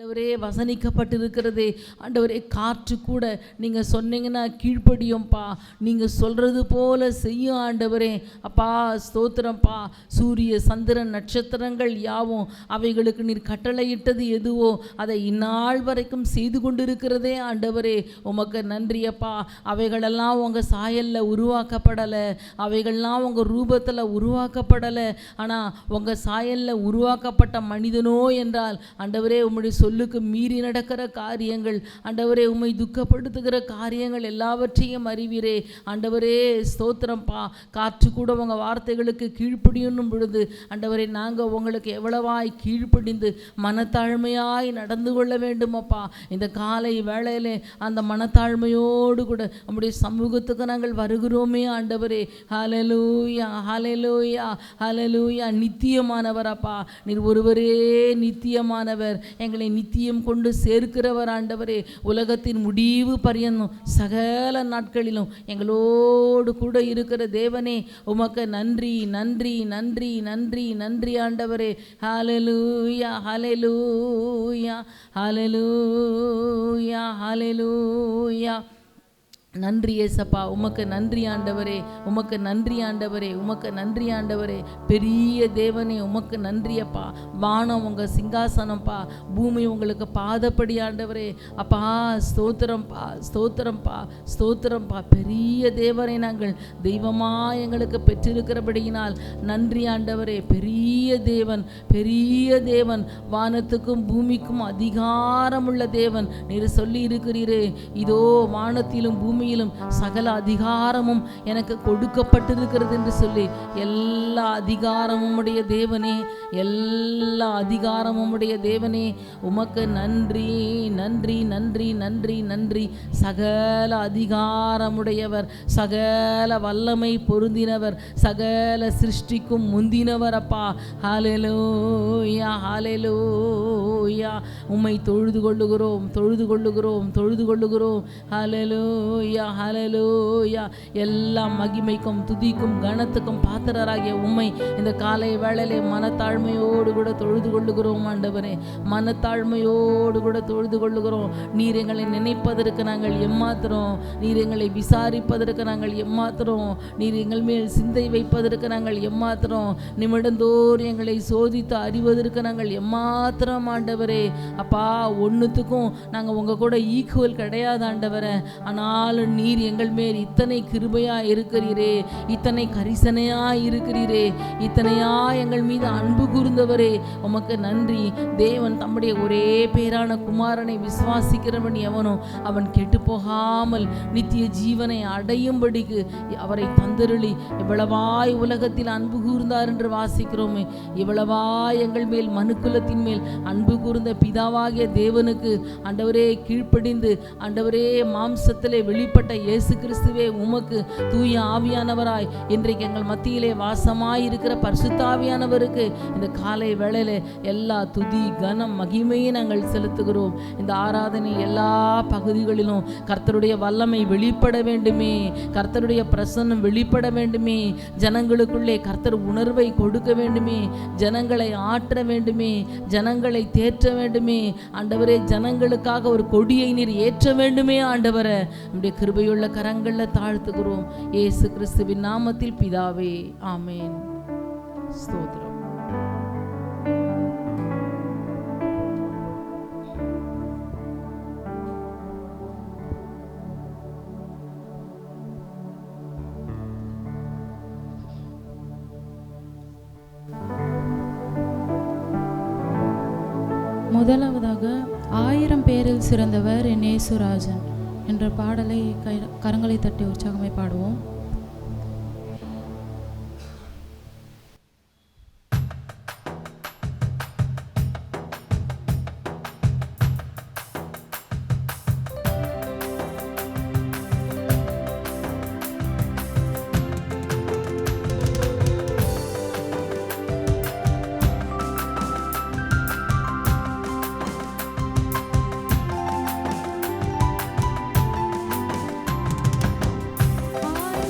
ஆண்டவரே வசனிக்கப்பட்டிருக்கிறதே. ஆண்டவரே காற்று கூட நீங்கள் சொன்னீங்கன்னா கீழ்ப்படியும்ப்பா, நீங்கள் சொல்கிறது போல செய்யும் ஆண்டவரே. அப்பா ஸ்தோத்திரம்ப்பா. சூரிய சந்திரன் நட்சத்திரங்கள் யாவும் அவைகளுக்கு நீர் கட்டளையிட்டது எதுவோ அதை இந்நாள் வரைக்கும் செய்து கொண்டிருக்கிறதே ஆண்டவரே. உமக்கு நன்றியப்பா. அவைகளெல்லாம் உங்கள் சாயலில் உருவாக்கப்படலை, அவைகள்லாம் உங்கள் ரூபத்தில் உருவாக்கப்படலை. ஆனால் உங்கள் சாயலில் உருவாக்கப்பட்ட மனிதனோ என்றால் ஆண்டவரே உம்முடைய சொல்லுக்கு மீறி நடக்கிற காரியங்கள், ஆண்டவரே உம்மை துக்கப்படுத்துகிற காரியங்கள் எல்லாவற்றையும் அறிவீரே ஆண்டவரே. ஸ்தோத்திரம்ப்பா. காற்று கூட உங்கள் வார்த்தைகளுக்கு கீழ்ப்படியும் பொழுது ஆண்டவரே நாங்கள் உங்களுக்கு எவ்வளவாய் கீழ்ப்படிந்து மனத்தாழ்மையாய் நடந்து கொள்ள வேண்டுமப்பா. இந்த காலை வேளையிலே அந்த மனத்தாழ்மையோடு கூட நம்முடைய சமூகத்துக்கு நாங்கள் வருகிறோமே ஆண்டவரே. ஹல்லேலூயா ஹல்லேலூயா ஹல்லேலூயா. நித்தியமானவரப்பா, நீர் ஒருவரே நித்தியமானவர், எங்களை நித்தியம் கொண்டு சேர்க்கிறவர் ஆண்டவரே. உலகத்தின் முடிவு பரியந்தம் சகல நாட்களிலும் எங்களோடு கூட இருக்கிற தேவனே, உமக்கு நன்றி நன்றி நன்றி நன்றி நன்றி ஆண்டவரே. ஹல்லேலூயா ஹல்லேலூயா ஹல்லேலூயா ஹல்லேலூயா. நன்றி ஏசப்பா. உமக்கு நன்றி ஆண்டவரே, உமக்கு நன்றி ஆண்டவரே, உமக்கு நன்றி ஆண்டவரே. பெரிய தேவனே உமக்கு நன்றியப்பா. வானம் உங்கள் சிங்காசனம்ப்பா, பூமி உங்களுக்கு பாதப்படி ஆண்டவரே. அப்பா ஸ்தோத்திரம்ப்பா ஸ்தோத்திரம்ப்பா ஸ்தோத்திரம்ப்பா. பெரிய தேவனை நாங்கள் தெய்வமாக எங்களுக்கு பெற்றிருக்கிறபடியினால் நன்றி ஆண்டவரே. பெரிய தேவன், பெரிய தேவன், வானத்துக்கும் பூமிக்கும் அதிகாரமுள்ள தேவன் நீர் சொல்லி இருக்கிறீரே. இதோ வானத்திலும் பூமியிலும் சகல அதிகாரமும் எனக்கு கொடுக்கப்பட்டிருக்கிறது என்று சொல்லி, எல்லா அதிகாரமும் உடைய தேவனே, எல்லா அதிகாரமும் உடைய தேவனே உமக்கு நன்றி நன்றி நன்றி நன்றி நன்றி. சகல அதிகாரமுடையவர், சகல வல்லமை பொருந்தினவர், சகல சிருஷ்டிக்கும் முந்தினவர் அப்பா. ஹல்லேலூயா ஹல்லேலூயா. உம்மை தொழுது கொள்ளுகிறோம் தொழுது கொள்ளுகிறோம் தொழுது கொள்ளுகிறோம். ஹல்லேலூயா ஹல்லேலூயா. எல்லா மகிமைக்கும் துதிக்கும் கனத்துக்கும் பாத்திரராகிய உம்மை இந்த காலை வேளையிலே மனத்தாழ்மையோடு கூட தொழுது கொள்ளுகிறோம் ஆண்டவரே. மனத்தாழ்மையோடு கூட தொழுது கொள்ளுகிறோம். நீர் எங்களை நினைப்பதற்கு நாங்கள் எம்மாத்திரம், நீர் எங்களை விசாரிப்பதற்கு நாங்கள் எம்மாத்திரம், நீர் எங்கள் மேல் சிந்தை வைப்பதற்கு நாங்கள் எம்மாத்திரம், நிமிடந்தோறும் எங்களை சோதித்து அறிவதற்கு நாங்கள் எம்மாத்திரம் ஆண்டவரே. அப்பா ஒன்றுத்துக்கும் நாங்கள் உங்கள் கூட ஈக்குவல் கிடையாது ஆண்டவரே. ஆனாலும் நீர் எங்கள் மேல் இத்தனை கிருபையா இருக்கிறீரே, இத்தனை கரிசனையா இருக்கிறீரே, இத்தனையா எங்கள் மீது அன்பு கூர்ந்தவரே உமக்கு நன்றி. தேவன் தம்முடைய ஒரே பேரான குமாரனை விசுவாசிக்கிறவன் எவனோ அவன் கெட்டு போகாமல் நித்திய ஜீவனை அடையும்படிக்கு அவரை தந்தருளி இவ்வளவாய் உலகத்தில் அன்பு கூர்ந்தார் என்று வாசிக்கிறோமே. இவ்வளவாய் எங்கள் மேல் மனுக்குலத்தின் மேல் அன்பு கூர்ந்த பிதாவாகிய தேவனுக்கு ஆண்டவரே கீழ்ப்படிந்து ஆண்டவரே மாம்சத்திலே வெளிப்பட்ட இயேசு கிறிஸ்துவே உமக்கு தூய ஆவியானவராய் இன்றைக்கு எங்கள் மத்தியிலே வாசமாயிருக்கிற பரிசுத்த ஆவியானவருக்கு இந்த காலை வேளையிலே எல்லா துதி கனம் மகிமையை நாங்கள் செலுத்துகிறோம். இந்த ஆராதனை எல்லா பகுதிகளிலும் கர்த்தருடைய வல்லமை வெளிப்பட வேண்டுமே, கர்த்தருடைய பிரசன்னம் வெளிப்பட வேண்டுமே, ஜனங்களுக்குள்ளே கர்த்தர் உணர்வை கொடுக்க வேண்டுமே, ஜனங்களை ஆற்ற வேண்டுமே, ஜனங்களை தேற்ற வேண்டுமே ஆண்டவரே. ஜனங்களுக்காக ஒரு கொடியை நீர் ஏற்ற வேண்டுமே ஆண்டவரே. நம்முடைய கிருபையுள்ள கரங்களில் தாழ்த்துகிறோம் இயேசு கிறிஸ்துவின் நாமத்தில் பிதாவே, ஆமேன். ஸ்தோத்திரம். முதலாவதாக 1000 பேரில் சிறந்தவர் என் இயேசுராஜன் என்ற பாடலை கரங்களை தட்டி உற்சாகமாய் பாடுவோம். I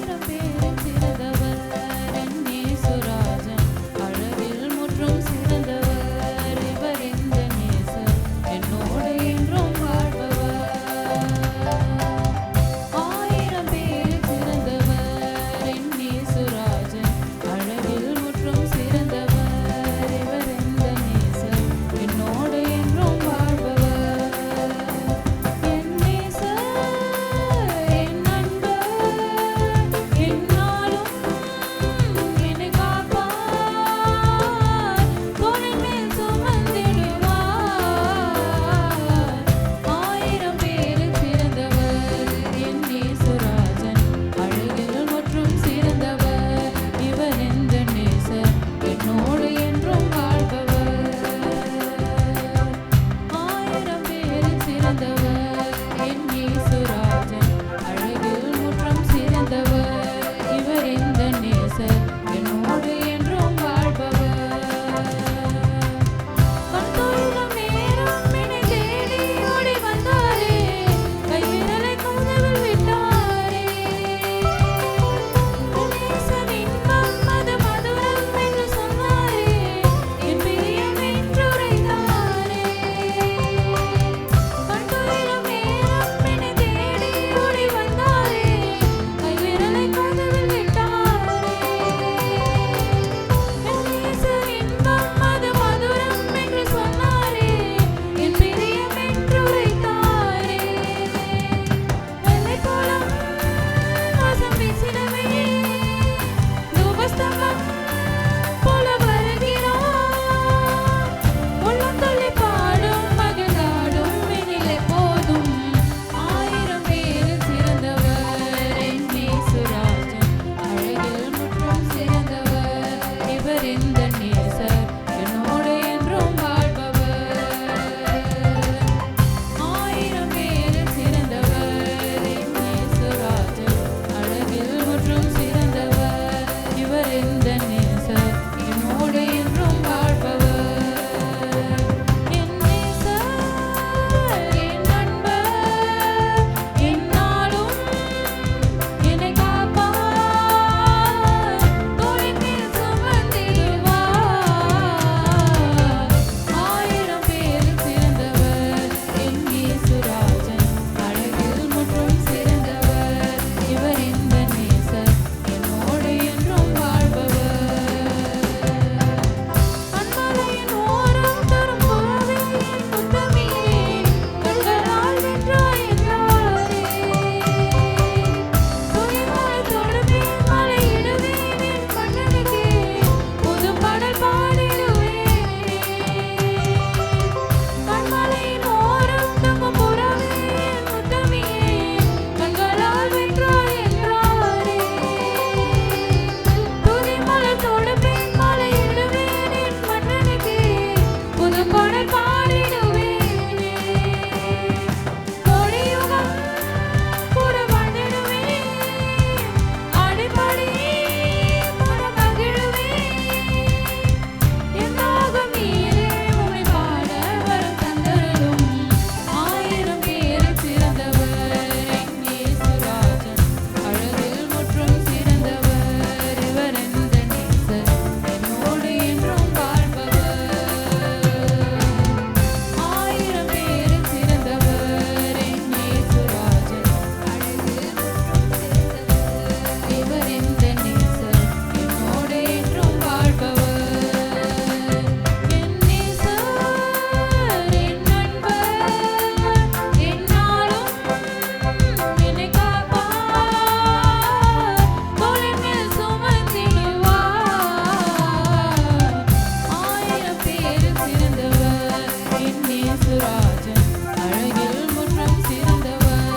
நேசுராஜன் அழகில் முற்றும் சிறந்தவர்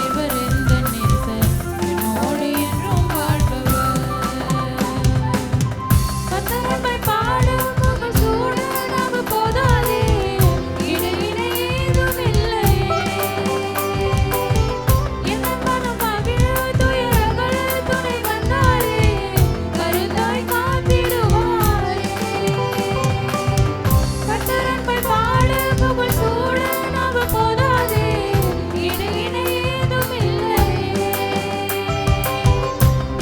இவர் எந்த நேசர் என்னோடு என்றும் வாழ்பவர் கத்தரமை பாடும் புகழ் சூட நம போதாதே இணை இணை ஏதும் இல்லை எந்த மனம் மகிழ துயரங்கள் துணை வந்தாரே கருத்தாய் காத்திடுவாரே கத்தரமை பாடும் புகழ் சூட நம போதாதே இணை இணை ஏதும் இல்லை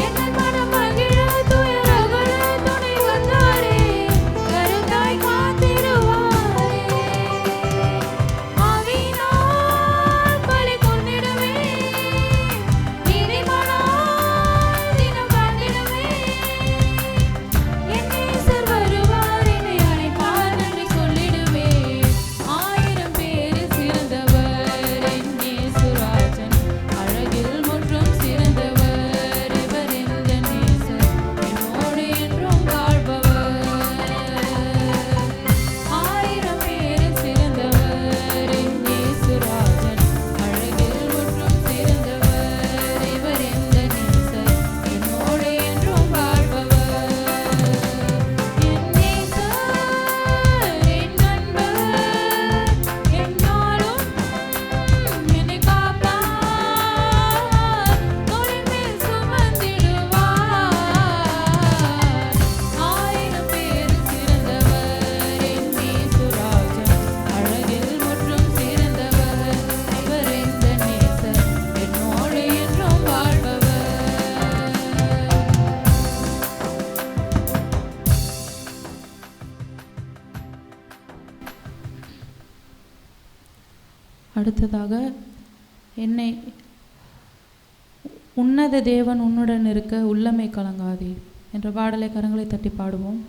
எந்த மனம் மகிழ துயரங்கள் துணை வந்தாரே கருத்தாய் காத்திடுவாரே ஆவியினால் பலி கொண்டிடுவே நீதிமானால் தினம் வாழ்ந்திடுவே என் நேசர் வருவார் என்னை அழைப்பார் நன்றி சொல்லிடுவே ஆயிரம் பேரில் சிறந்தவர் என் நேசுராஜன் அழகில் முற்றும் சிறந்தவர் இவர் எந்த நேசர் என்னோடு என்றும் வாழ்பவர் ஆயிரம் பேரில் சிறந்தவர் என் நேசுராஜன் அழகில் முற்றும் சிறந்தவர் இவர் எந்த நேசர் என்னோடு என்றும் வாழ்பவர் என் நேசர் என் நண்பர் என்னாலும் என்னை காப்பார் தோளின் மேல் சுமந்திடுவார் ஆயிரம் பேரில் சிறந்தவர் என் நேசுராஜன் அழகில் முற்றும் சிறந்தவர் இவர் எந்த நேசர் என்னோடு என்றும் வாழ்பவர் அடுத்ததாக என்னை உன்னத தேவன் உன்னுடன் இருக்க உள்ளமை கலங்காதே என்ற பாடலை கரங்களை தட்டி பாடுவோம்.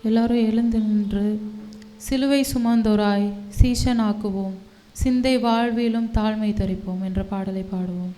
எல்லாரும் எழுந்து நின்று சிலுவை சுமந்தோராய் சீஷனாக்குவோம், சிந்தை வாழ்விலும் தாழ்மை தரிப்போம் என்ற பாடலை பாடுவோம்.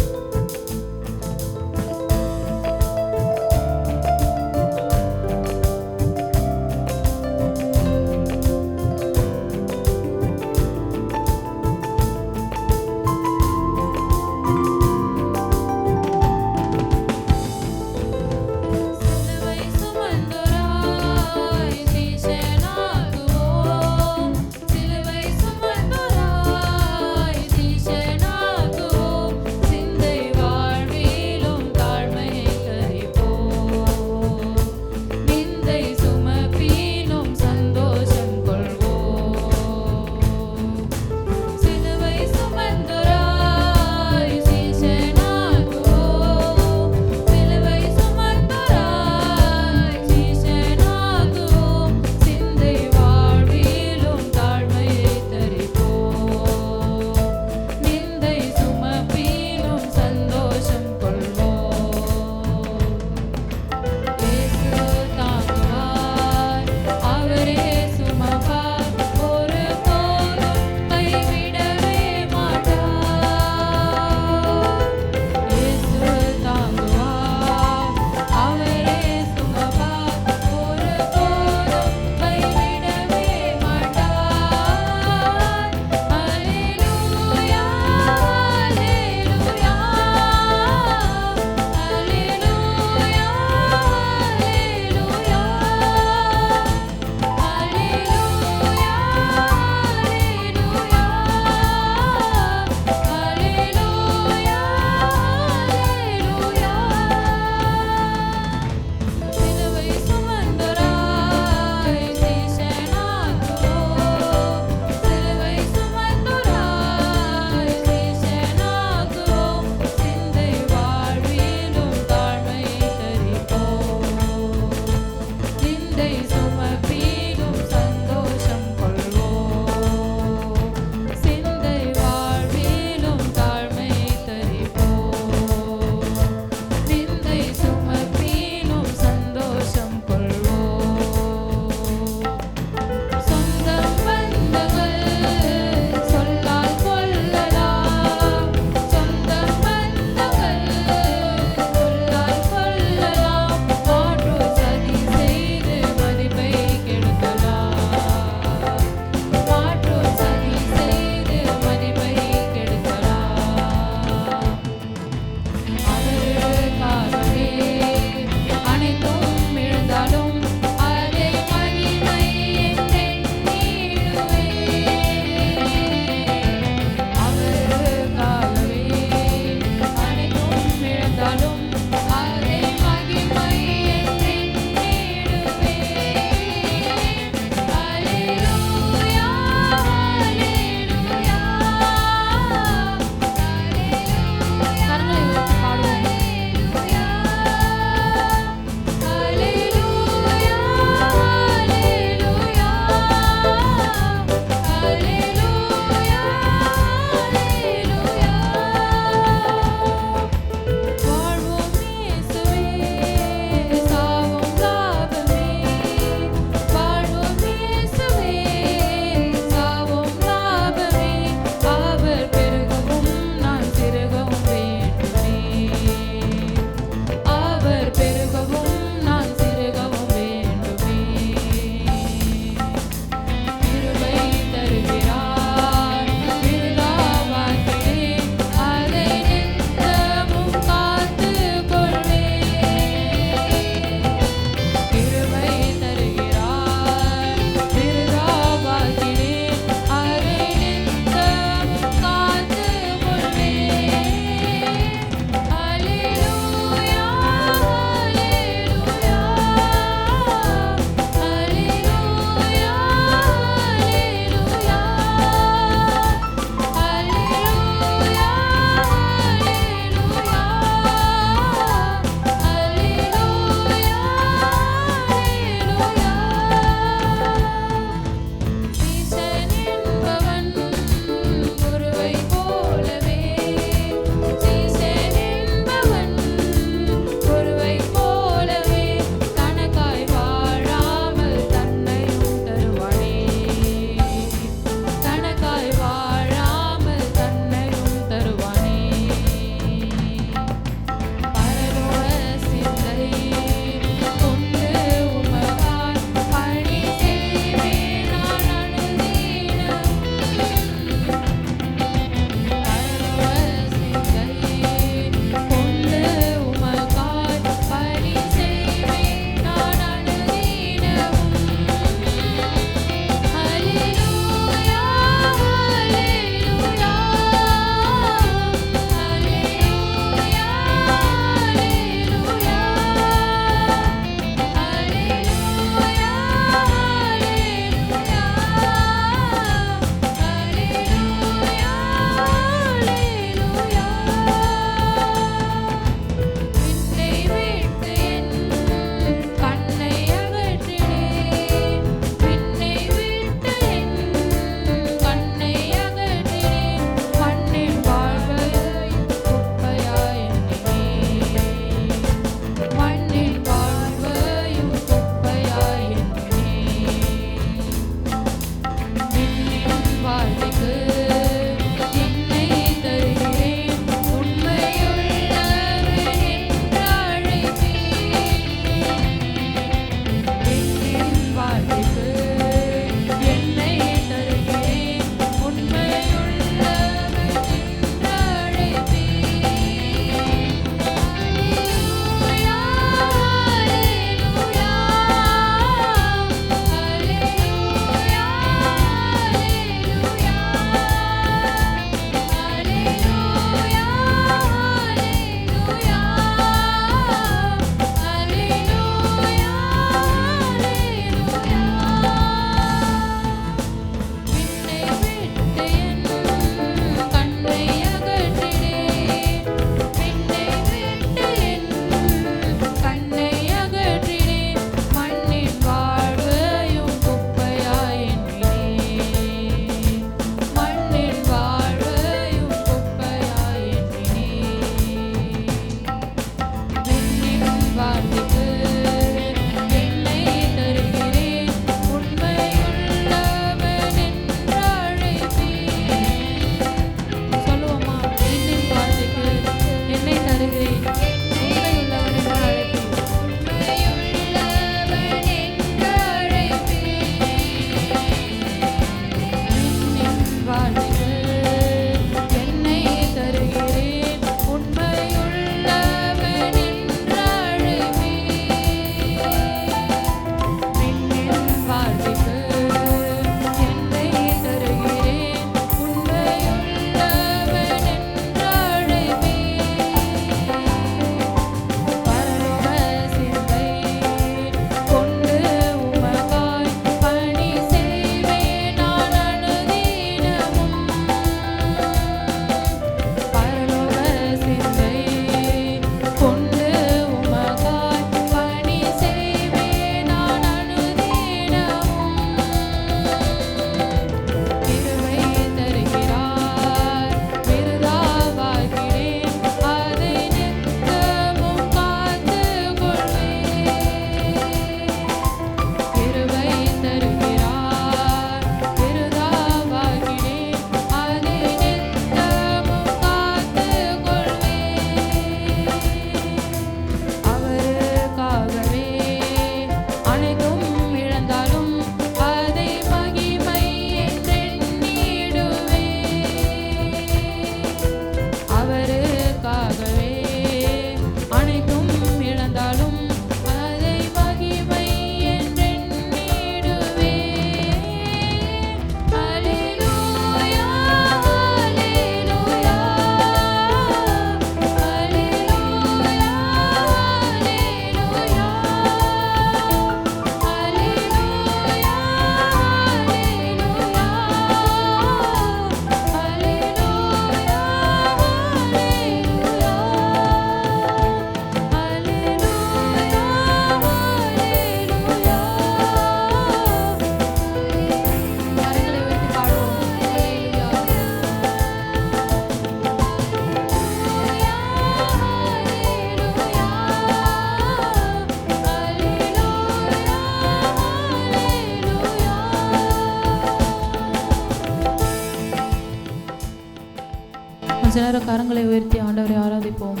கொஞ்ச நேரம் கரங்களை உயர்த்தி ஆண்டவரை ஆராதிப்போம்.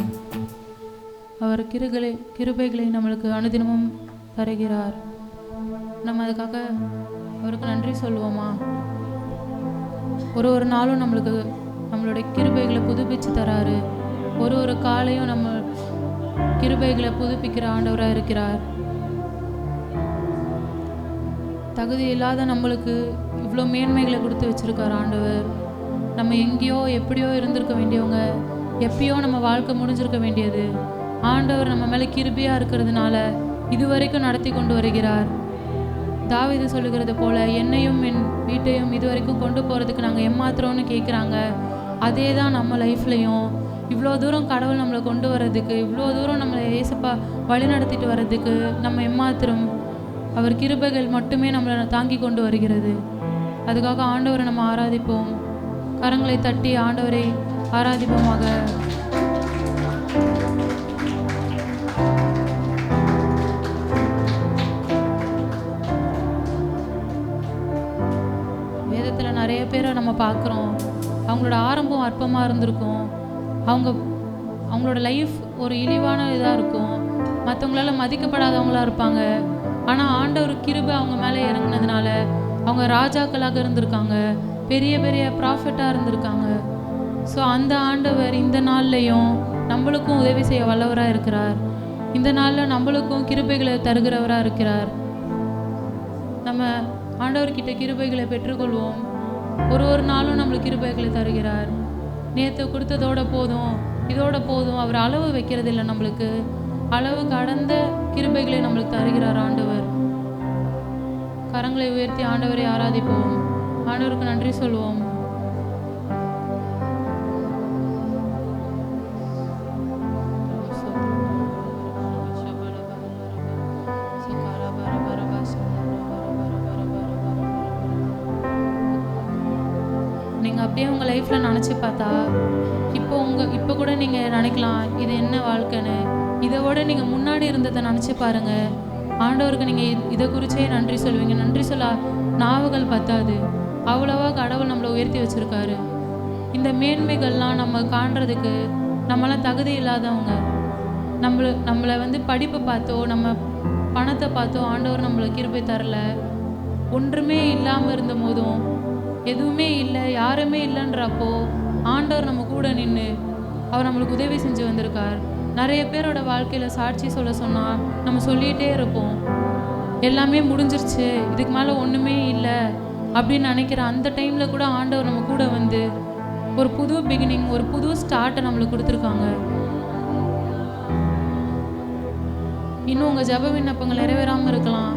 அவர் கிருபைகளை நம்மளுக்கு அனுதினமும் தருகிறார். நம்ம அதுக்காக அவருக்கு நன்றி சொல்லுவோமா? ஒரு நாளும் நம்மளுடைய கிருபைகளை புதுப்பிச்சு தராரு. ஒரு காலையும் நம்ம கிருபைகளை புதுப்பிக்கிற ஆண்டவராக இருக்கிறார். தகுதி இல்லாத நம்மளுக்கு இவ்வளோ மேன்மைகளை கொடுத்து வச்சிருக்கார் ஆண்டவர். நம்ம எங்கேயோ எப்படியோ இருந்திருக்க வேண்டியவங்க, எப்பயோ நம்ம வாழ்க்கை முடிஞ்சிருக்க வேண்டியது, ஆண்டவர் நம்ம மேலே கிருபையாக இருக்கிறதுனால இதுவரைக்கும் நடத்தி கொண்டு வருகிறார். தாவீது சொல்லுகிறது போல, என்னையும் என் வீட்டையும் இதுவரைக்கும் கொண்டு போகிறதுக்கு நாங்கள் ஏமாத்துறோன்னு கேட்குறாங்க. அதே தான் நம்ம லைஃப்லையும் இவ்வளோ தூரம் கடவுள் நம்மளை கொண்டு வர்றதுக்கு, இவ்வளோ தூரம் நம்மளை ஏசப்பா வழி நடத்திட்டு வர்றதுக்கு நம்ம ஏமாத்திரம் அவர் கிருபைகள் மட்டுமே நம்மளை தாங்கி கொண்டு வருகிறது. அதுக்காக ஆண்டவரை நம்ம ஆராதிப்போம். கரங்களை தட்டி ஆண்டவரை ஆராதிப்போமாக. வேதத்தில் நிறைய பேரை நம்ம பார்க்குறோம். அவங்களோட ஆரம்பம் அற்பமாக இருந்திருக்கும். அவங்களோட லைஃப் ஒரு இழிவான இதாக இருக்கும். மற்றவங்களால மதிக்கப்படாதவங்களாக இருப்பாங்க. ஆனால் ஆண்டவர் கிருபை அவங்க மேலே இறங்கினதுனால அவங்க ராஜாக்களாக இருந்திருக்காங்க, பெரிய பெரிய ப்ராஃபிட்டாக இருந்திருக்காங்க. ஸோ அந்த ஆண்டவர் இந்த நாள்லையும் நம்மளுக்கும் உதவி செய்ய வல்லவராக இருக்கிறார். இந்த நாளில் நம்மளுக்கும் கிருபைகளை தருகிறவராக இருக்கிறார். நம்ம ஆண்டவர்கிட்ட கிருபைகளை பெற்றுக்கொள்வோம். ஒரு நாளும் நம்மளுக்கு கிருபைகளை தருகிறார். நேற்று கொடுத்ததோட போதும், இதோட போதும். அவர் அளவு வைக்கிறது இல்லை. நம்மளுக்கு அளவு கடந்த கிருபைகளை நம்மளுக்கு தருகிறார் ஆண்டவர். கரங்களை உயர்த்தி ஆண்டவரை ஆராதிப்போம். ஆண்டவருக்கு நன்றி சொல்வோம். நீங்கள் அப்படியே உங்கள் லைஃப்பில் நினச்சி பார்த்தா இப்போ கூட நீங்கள் நினைக்கலாம், இது என்ன வாழ்க்கைன்னு. இதை விட நீங்கள் முன்னாடி இருந்ததை நினச்சி பாருங்கள். ஆண்டவருக்கு நீங்கள் இதை குறிச்சே நன்றி சொல்லுவீங்க. நன்றி சொல்ல நாவுகள் பத்தாது. அவ்வளவா கடவுள் நம்மளை உயர்த்தி வச்சுருக்காரு. இந்த மேன்மைகள்லாம் நம்ம காண்றதுக்கு நம்மளாம் தகுதி இல்லாதவங்க. நம்மளை படிப்பை பார்த்தோ நம்ம பணத்தை பார்த்தோ ஆண்டவர் நம்மளை கிருபை தரல. ஒன்றுமே இல்லாமல் இருந்த போதும், எதுவுமே இல்லை, யாருமே இல்லைன்றப்போ ஆண்டவர் நம்ம கூட நின்று அவர் நம்மளுக்கு உதவி செஞ்சு வந்திருக்கார். நிறைய பேரோட வாழ்க்கையில் சாட்சி சொல்ல சொன்னால் நம்ம சொல்லிகிட்டே இருப்போம், எல்லாமே முடிஞ்சிருச்சு, இதுக்கு மேலே ஒன்றுமே இல்லை அப்படின்னு நினைக்கிற அந்த டைமில் கூட ஆண்டவர் நம்ம கூட வந்து ஒரு புது பிகினிங், ஒரு புது ஸ்டார்ட்டை நம்மளுக்கு கொடுத்துருக்காங்க. இன்னும் உங்கள் ஜெப விண்ணப்பங்கள் நிறைவேறாமல் இருக்கலாம்.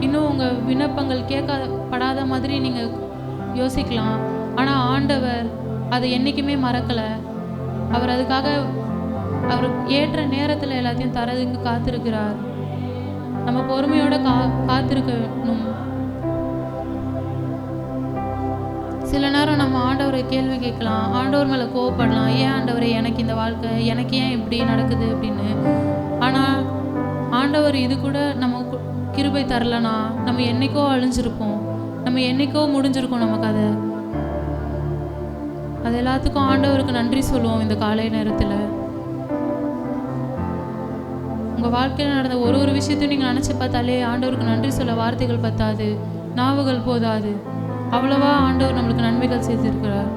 இன்னும் உங்கள் விண்ணப்பங்கள் கேட்கப்படாத மாதிரி நீங்கள் யோசிக்கலாம். ஆனால் ஆண்டவர் அதை என்றைக்குமே மறக்கலை. அவர் அதுக்காக அவர் ஏற்ற நேரத்தில் எல்லாத்தையும் தரதுக்கு காத்திருக்கிறார். நம்ம பொறுமையோட காத்திருக்கணும். சில நேரம் நம்ம ஆண்டவரை கேள்வி கேட்கலாம், ஆண்டவர் மேலே கோவப்படலாம். ஏன் ஆண்டவரே எனக்கு இந்த வாழ்க்கை, எனக்கு ஏன் இப்படி நடக்குது அப்படின்னு. ஆனால் ஆண்டவர் இது கூட நம்ம கிருபை தரலனா நம்ம என்னைக்கோ அழிஞ்சிருப்போம், நம்ம என்னைக்கோ முடிஞ்சிருக்கோம் நம்ம கதை. அது எல்லாத்துக்கும் ஆண்டவருக்கு நன்றி சொல்லுவோம் இந்த காலை நேரத்தில். உங்கள் வாழ்க்கையில் நடந்த ஒரு விஷயத்தையும் நீங்கள் நினச்சி பார்த்தாலே ஆண்டவருக்கு நன்றி சொல்ல வார்த்தைகள் பத்தாது, நாவுகள் போதாது. அவ்வளவா ஆண்டவர் நம்மளுக்கு நன்மைகள் செய்திருக்கிறார்.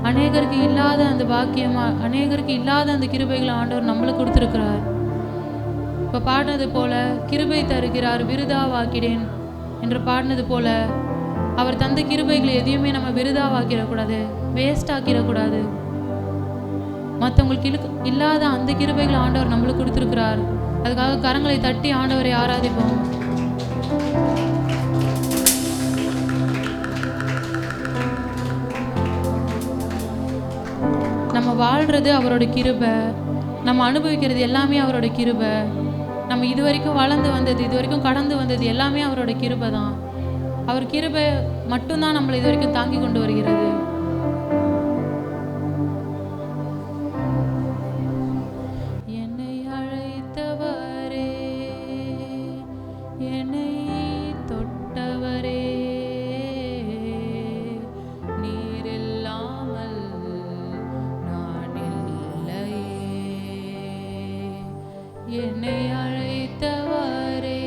அநேகருக்கு இல்லாத அந்த பாக்கியமா, அநேகருக்கு இல்லாத அந்த கிருபைகளை ஆண்டவர் நம்மளுக்கு கொடுத்துருக்கிறார். இப்போ பாடினது போல கிருபை தருகிறார் விருதாவாக்கிடேன் என்று பாடினது போல அவர் தந்த கிருபைகளை எதையுமே நம்ம விருதாவாக்கிடக்கூடாது, வேஸ்ட் ஆக்கிடக்கூடாது. மற்றவங்களுக்கு இல்லாத அந்த கிருபைகளை ஆண்டவர் நம்மளுக்கு கொடுத்துருக்கிறார். அதுக்காக கரங்களை தட்டி ஆண்டவரை ஆராதிப்போம். நம்ம வாழ்கிறது அவரோட கிருபை, நம்ம அனுபவிக்கிறது எல்லாமே அவரோட கிருபை. நம்ம இது வரைக்கும் வளர்ந்து வந்தது, இது வரைக்கும் கடந்து வந்தது எல்லாமே அவரோட கிருபை தான். அவர் கிருபை மட்டும்தான் நம்மளை இது வரைக்கும் தாங்கி கொண்டு வருகிறது. என்னை அழைத்தவரே, என்னை தொட்டவரே, நீர் இல்லாமல் என்னை அழைத்தவரே,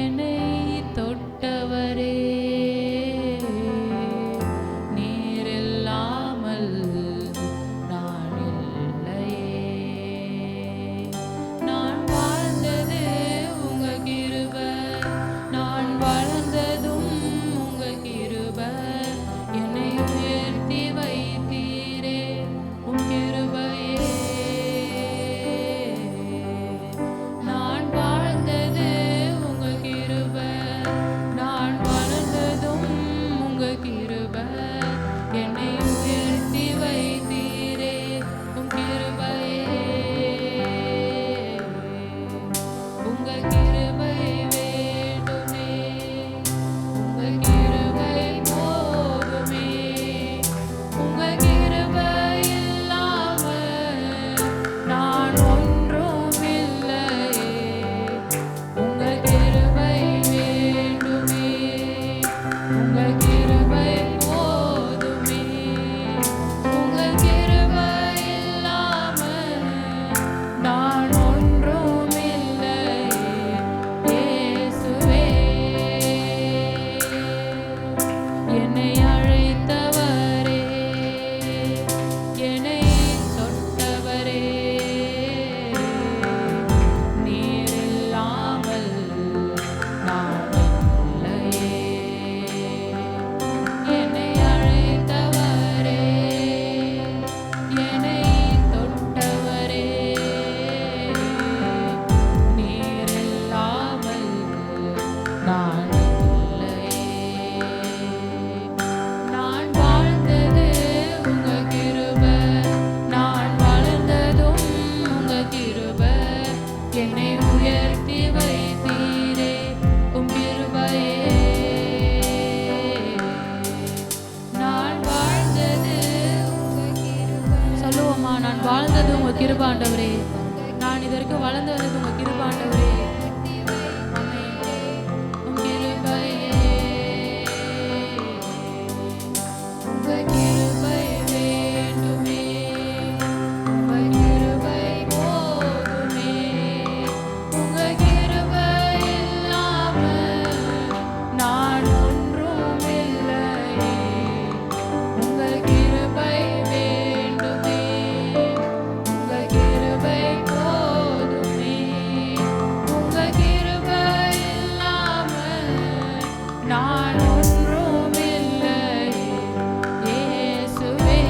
என்னை தொட்டவரே, நீர் இல்லாமல் நான் இல்லையே. நான் வாழ்ந்தது உங்க கிருபை, நான் வளர்ந்ததும் உங்க கிருபை. என்னை உயர்த்தி வைத்தீரே உம் கிருபையே. நான் வாழ்ந்தது உங்க கிருபை, நான் வளர்ந்ததும் உங்க கிருபை. என்னை உயர்த்தி வைத்தீரே உம் கிருபையே. உங்க கிருபை வேண்டுமே, உங்க கிருபை போதுமே. உங்க கிருபை இல்லாமல் நான் ஒன்றும் இல்லையே. உங்க கிருபை வேண்டுமே, உங்க கிருபை போதுமே. உங்க கிருபை இல்லாமல் நான் ஒன்றும் இல்லையே. இயேசுவே, என்னை அழைத்தவரே, என்னை தொட்டவரே, நீர் இல்லாமல் நான் இல்லையே. என்னை அழைத்தவரே, என்னை தொட்டவரே, நீர் இல்லாமல் நான் இல்லையே. நான் வாழ்ந்தது உங்க கிருபை, நான் வளர்ந்ததும் உங்க கிருபை. என்னை உயர்த்தி வைத்தீரே உம் கிருபையே. நான் வாழ்ந்தது உங்க கிருபை. சொல்லுவோமா, நான் வாழ்ந்தது உங்க கிருபை ஆண்டவரே, நான் இது வரைக்கும் வளர்ந்து வந்தது உங்க கிருபை ஆண்டவரே. ஆமென். உம் கிருபையே. உங்க கிருபை வேண்டுமே, உங்க கிருபை போதுமே. உங்க கிருபை இல்லாமல் நான் ஒன்றும் இல்லையே. உங்க கிருபை வேண்டுமே, உங்க கிருபை போதுமே. உங்க கிருபை இல்லாமல் நான் ஒன்றும் இல்லையே. இயேசுவே,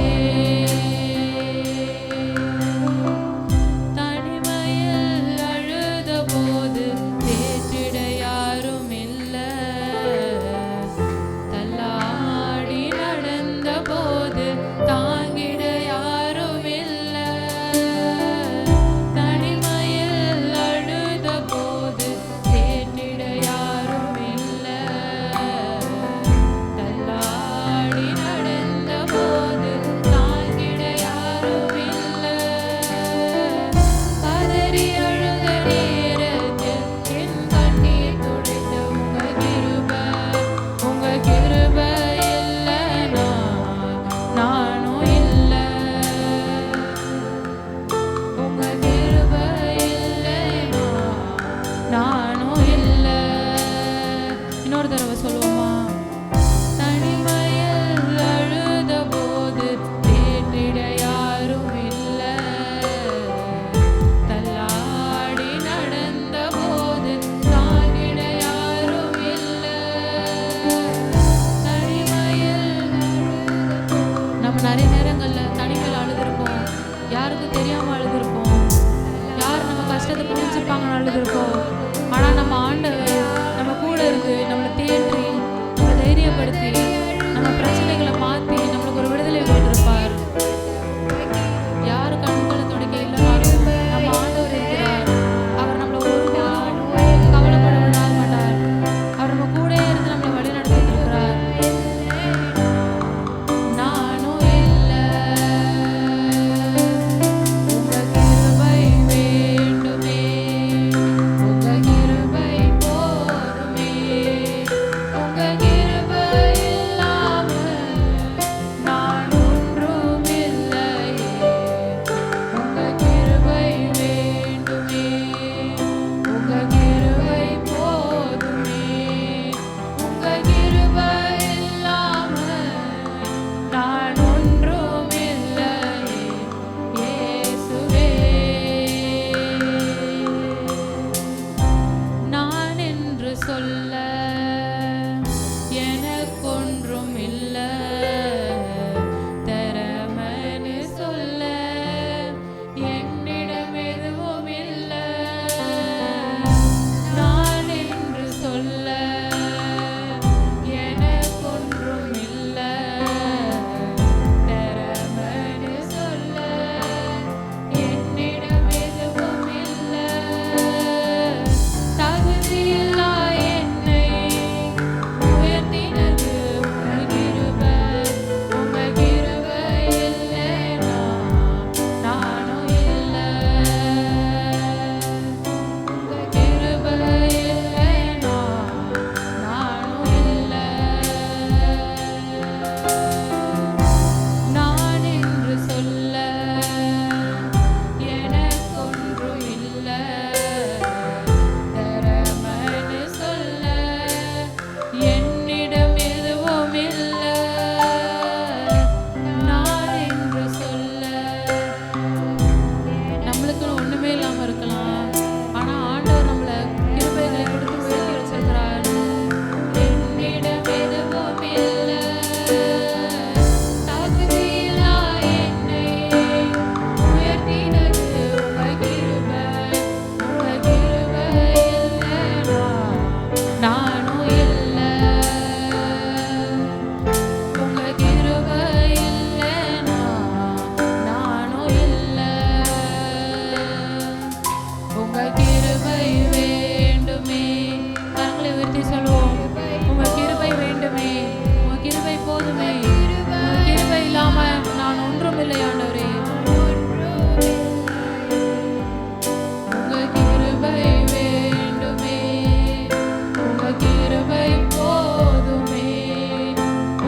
தனிமையில் அழுதபோது தேற்றிட யாரும் இல்லை. தள்ளாடி நடந்தபோது தாங்கிட யாரும் இல்லை. தனிமையில் அழுதபோது தேற்றிட யாரும் இல்லை. தள்ளாடி நடந்தபோது தாங்கிட யாரும் இல்லை. கதறி அழுத நேரத்தில் என் கண்ணீர் துடைத்த உங்க கிருபை. உங்க கிருபை இல்லைனா நானும் இல்லை. உங்க கிருபை இல்லைனா நானும் இல்லை. இன்னொரு தடவை சொல்லுவோமா, தனிமையில் அழுதபோது தேற்றிட யாரும் இல்லை. தள்ளாடி நடந்தபோது தாங்கிட யாரும் இல்லை. தனிமையில் நம்ம நிறைய நேரங்கள்ல தனிமையில் அழுதுருப்போம், யாருக்கும் தெரியாம அழுதுருப்போம், யார் நம்ம கஷ்டத்தை புரிஞ்சுப்பாங்கன்னு அழுதுருப்போம். ஆனா நம்ம ஆண்டவர் நம்ம கூட இருந்து நம்மளை தேற்றி நம்மளை தைரியப்படுத்தி நம்ம பிரச்சனைகளை மாற்றி நம்மளுக்கு ஒரு விடுதலை கொடுத்திருப்பார். யாரு கண்களை துடைக்க இல்லைனாலும் நம்ம ஆண்டவர் இருக்கிறார். அவர் நம்மளை ஒருபோதும் கவலைப்பட விட மாட்டார். அவர் நம்ம கூட இருந்து நம்மளை வழி நடத்திட்டு இருக்கிறார். நானும் இல்லை. உங்க கிருபை வேண்டுமே, உங்க கிருபை போதுமே. உங்க கிருபை நான் ஒன்றுமில்லை இயேசுவே. நான் என்று சொல்ல எனக்கொன்றும் இல்லை, தரமனு சொல்ல என்னிடம் எதுவும் இல்லை. நான் என்று சொல்ல எனக்கொன்றும் இல்லை, தரமனு சொல்ல என்னிடம் எதுவும் இல்லை. தகுதியில்லா என்னை உயர்த்தினது உமது கிருபை. உமது கிருபை இல்லைனா நானும் இல்லை. உமது கிருபை இல்லைனா நானும் இல்லை. நான் என்று சொல்ல எனக்கொன்றும் இல்லை, தரமனு சொல்ல என்னிடம் எதுவும் இல்லை. நான் என்று சொல்ல நம்மளுக்கு ஒண்ணுமே இல்லாம இருக்கலாம், ஆனா ஆண்டவர் நம்மள கிருபைகளை கொடுத்து உயர்த்தி வச்சிருக்கிறார். என்னிடம் எதுவும் இல்லை, தகுதியில்லா என்னை உயர்த்தினது உமது கிருபை. உமது கிருபை இல்லைனா நானும் இல்லை. உமது கிருபை இல்லைனா நானும் இல்லை. உமது கிருபை வேண்டுமே. கரங்களை உயர்த்தி சொல்லுவோம். உமது கிருபை வேண்டுமே, உமது கிருபை போதுமே. உமது கிருபை இல்லாம நான் ஒன்றும் இல்லை ஆண்டவரே. உங்க கிருபை வேண்டுமே, உங்க கிருபை போதுமே.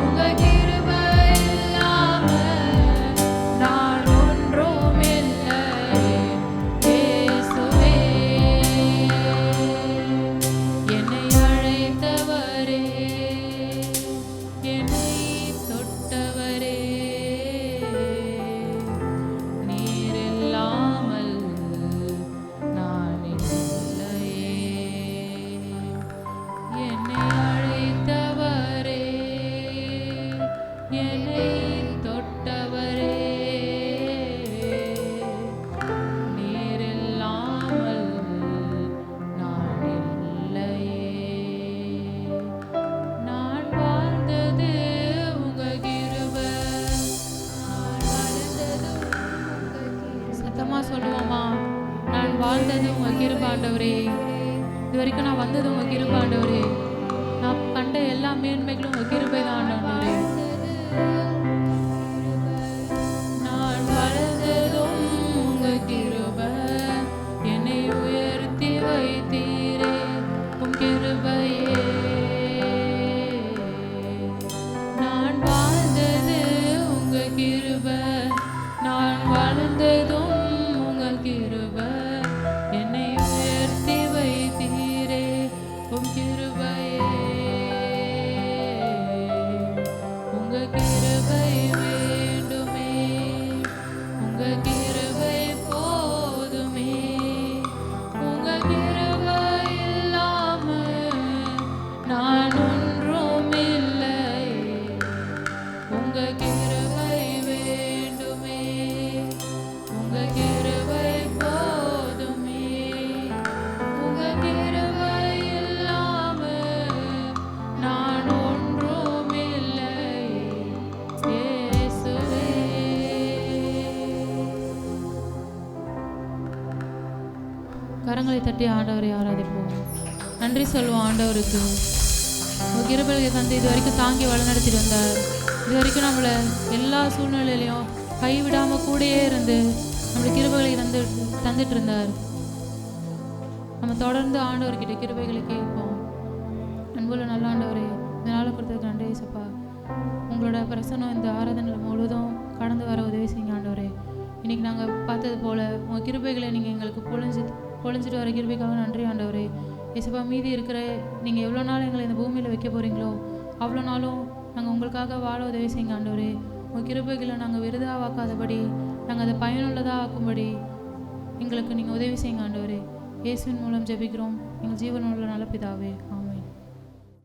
உங்க கிருபை இல்லாம நான் ஒன்றும் இல்லை இயேசுவே. என்னை அழைத்தவரே, என்னை தொட்டவரே, நீர் இல்லாமல் நான் இல்லையே. என்னை அழைத்தவரே, என்னை தொட்டவரே, நீர் இல்லாமல் நான் இல்லையே. நான் வாழ்ந்தது உங்க கிருபை. நான் வாழ்ந்தது சத்தமா சொல்லுவோமா? நான் வாழ்ந்தது உங்க கிருபை ஆண்டவரே. இது வரைக்கும் நான் வந்தது உங்க கிருபை ஆண்டவரே. நான் கண்ட எல்லா மேன்மைகளும் உங்க கிருபை தான் ஆண்டவரே. நான் வாழ்ந்ததும் உங்க கிருபை. என்னை உயர்த்தி வைத்தீரே உம் கிருபையே. நான் வாழ்ந்தது உங்க கிருபை. நான் வாழ்ந்ததும் உங்க கிருபை. என்னை உயர்த்தி வைத்தீரே உம் கிருபையே. உங்க கிருபை வேண்டுமே, உங்க கிருபை போதுமே. உங்க கிருபை இல்லாம நான் ஒன்றும் இல்லை. உங்க கிருபை வேண்டுமே, உங்க கிருபை போதுமே. உங்க கிருபை இல்லாம நான் ஒன்றும் இல்லை இயேசுவே. கரங்களை தட்டி ஆண்டவரை ஆராதிப்போம். நன்றி சொல்லுவோம் ஆண்டவருக்கு. உங்க கிருபையை தந்து இது வரைக்கும் தாங்கி வழிநடத்திட்டு வந்தார். இது வரைக்கும் நம்மளை எல்லா சூழ்நிலையிலையும் கைவிடாம கூடயே இருந்து நம்மளுடைய கிருபைகளை தந்துட்டு இருந்தார். நம்ம தொடர்ந்து ஆண்டவர்கிட்ட கிருபைகளை கேட்போம். அன்புள்ள நல்ல ஆண்டவரே, இந்த நாளை கொடுத்ததுக்கு நன்றி ஏசப்பா. உங்களோட பிரசன்னம் இந்த ஆராதனை முழுவதும் கடந்து வர உதவி செய்யுங்க ஆண்டவரே. இன்றைக்கி நாங்கள் பார்த்தது போல் உங்கள் கிருபைகளை நீங்கள் எங்களுக்கு பொழிஞ்சிட்டு வர கிருபைக்காக நன்றி ஆண்டவரே. ஏசப்பா, மீதி இருக்கிற நீங்கள் எவ்வளோ நாள் எங்களை இந்த பூமியில் வைக்க போகிறீங்களோ அவ்வளோ நாளும் நாங்கள் உங்களுக்காக வாழ உதவி செய்யுங்க ஆண்டவரே. உங்கள் கிருபைகளை நாங்கள் விருதாவாக்காதபடி நாங்கள் அதை பயனுள்ளதாக ஆக்கும்படி எங்களுக்கு நீங்கள் உதவி செய்யுங்க ஆண்டவரே. இயேசுவின் மூலம் ஜெபிக்கிறோம் எங்கள் ஜீவனுள்ள நல்ல பிதாவே.